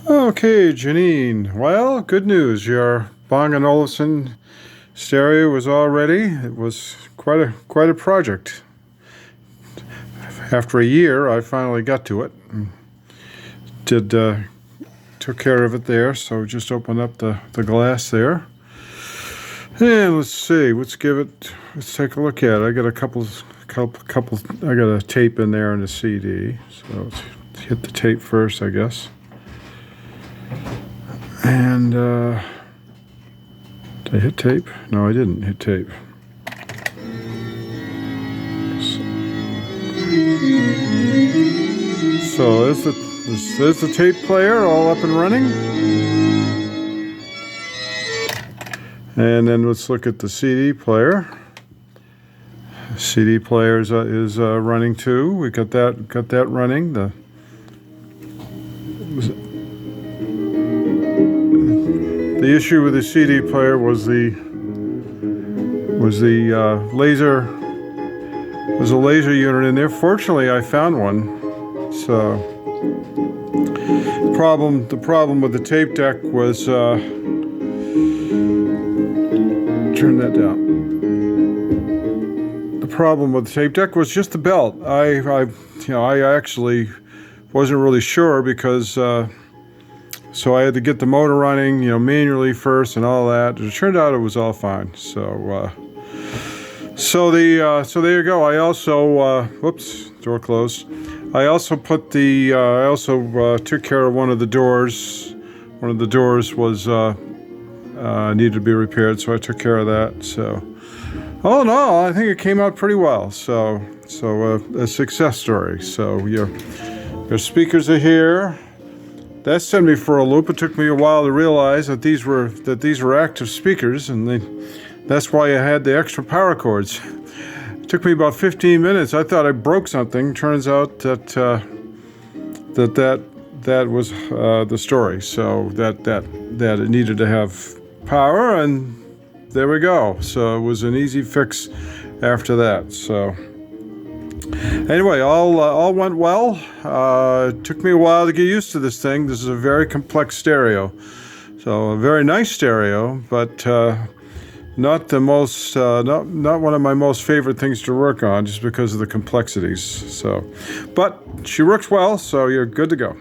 Okay, Janine. Well, good news. Your Bang& Olufsen stereo was all ready. It was quite a project. After a year, I finally got to it. Took care of it there. So just open up the glass there. And let's see. Let's take a look at it. I got a couple. I got a tape in there and a CD. So let's hit the tape first, I guess. And did I hit tape? No, I didn't hit tape. So there's the tape player all up and running. And then let's look at the CD player. CD player is running too. We got that running. The issue with the CD player was a laser unit in there. Fortunately, I found one. So the problem with the tape deck was turn that down. The problem with the tape deck was just the belt. I actually wasn't really sure because. So I had to get the motor running, manually first and all that. It turned out it was all fine. So there you go. I also, whoops, door closed. I also took care of one of the doors. One of the doors was needed to be repaired, so I took care of that. So, all in all, I think it came out pretty well. So a success story. So your speakers are here. That sent me for a loop. It took me a while to realize that these were active speakers, and that's why I had the extra power cords. It took me about 15 minutes. I thought I broke something. Turns out that was the story. So that it needed to have power, and there we go. So it was an easy fix after that. So. Anyway, all went well. It took me a while to get used to this thing. This is a very complex stereo, so a very nice stereo, but not the most, not one of my most favorite things to work on, just because of the complexities. So, but she works well, so you're good to go.